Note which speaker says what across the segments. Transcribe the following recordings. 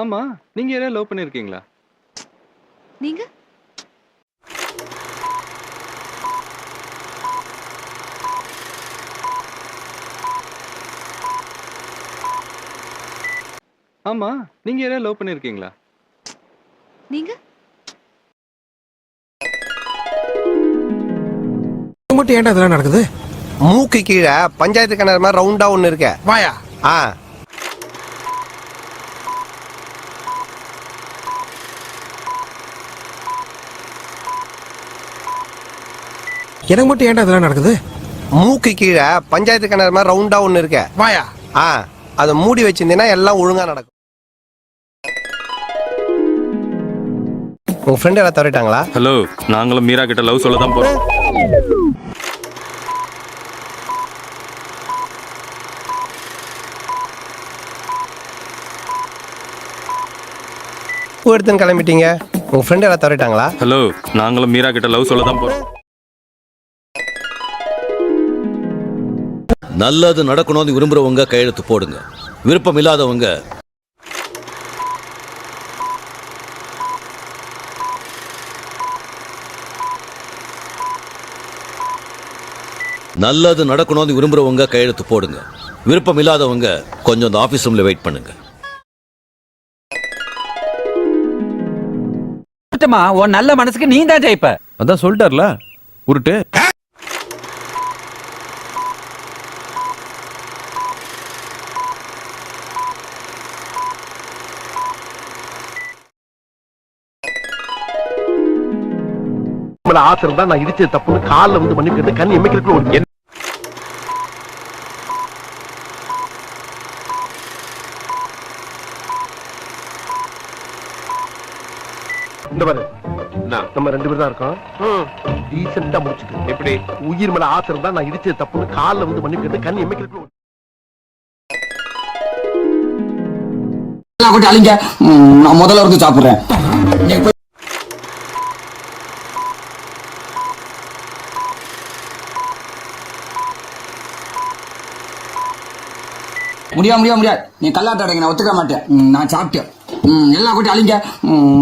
Speaker 1: ஆமா, நீங்க யாரையா லவ் பண்ணியிருக்கீங்களா?
Speaker 2: நீங்க
Speaker 1: ஆமா, நீங்க யாரையா லவ் பண்ணியிருக்கீங்களா?
Speaker 2: நீங்க
Speaker 3: மட்டும் ஏன்டா இதெல்லாம் நடக்குது?
Speaker 4: மூக்கு கீழே பஞ்சாயத்து கிணறு மாதிரி ரவுண்டா ஒண்ணு இருக்க.
Speaker 3: வாயா.
Speaker 4: ஆ,
Speaker 3: எனக்கு மட்டும் ஏன்டா இதெல்லாம் நடக்குது?
Speaker 4: மூக்கு கீழே பஞ்சாயத்து கிணறு மாதிரி ரவுண்டா ஒண்ணு இருக்க.
Speaker 3: வாயா.
Speaker 4: ஆ, அதை மூடி வச்சிருந்தீங்கன்னா எல்லாம் ஒழுங்கா நடக்கும். உங்க ஃப்ரெண்ட் யாராவது தவறிட்டாங்களா?
Speaker 1: ஹலோ, நாங்களும் மீரா கிட்ட லவ் சொல்ல தான் போறோம்.
Speaker 4: பூ எடுத்துன்னு கிளம்பிட்டீங்க. உங்க ஃப்ரெண்ட் யாராவது தவறிட்டாங்களா?
Speaker 1: ஹலோ, நாங்களும் மீரா கிட்ட லவ் சொல்ல தான் போறோம்.
Speaker 5: நல்லது நடக்கணும்னு விரும்புறவங்க கையெழுத்து போடுங்க. விருப்பம் இல்லாதவங்க நல்லது நடக்கணும்னு விரும்புறவங்க கையெழுத்து போடுங்க. விருப்பம் இல்லாதவங்க கொஞ்சம் அந்த ஆபீஸ் ரூம்ல வெயிட் பண்ணுங்க.
Speaker 6: உன் நல்ல மனசுக்கு நீ தான் ஜெயிப்ப.
Speaker 7: அதான் சொல்லிட்டார்ல உருட்டு.
Speaker 3: ஆசை இருந்தா நான் இடிச்சது தப்புன்னு காலில் வந்து மன்னிக்கிறது கண் எமைக்கிறதுக்குள்ள ஒரு இந்த பாரு, நம்ம 2 பேர் தான் இருக்கோம். டீசெண்டா முடிச்சுக்க. எப்படி உயிர் மேல ஆசை இருந்தா நான் இடிச்சது தப்புன்னு காலில் வந்து மன்னிக்கிறது கண் எமைக்கிறதுக்குள்ள
Speaker 6: அழிங்க, நான் முதல்ல இருந்து சாப்பிடுறேன். முடியாது. நீ கல்லாட்ட அடைங்க, நான் ஒத்துக்க மாட்டேன். நான் சாப்பிட்டேன். எல்லா கூட்டி அழிங்க,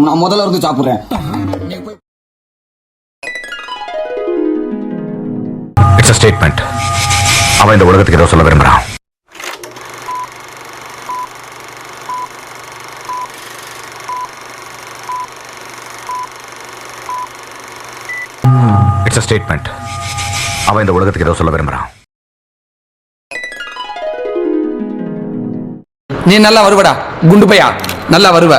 Speaker 6: நான் முதல்ல இருந்து சாப்பிடுறேன்.
Speaker 8: It's a statement. அவன் இந்த உலகத்துக்கு ஏதோ சொல்ல விரும்புறான். It's a statement. அவன் இந்த உலகத்துக்கு ஏதோ சொல்ல விரும்புறான்.
Speaker 6: நீ நல்லா வருவடா குண்டு பையா, நல்லா வருவ.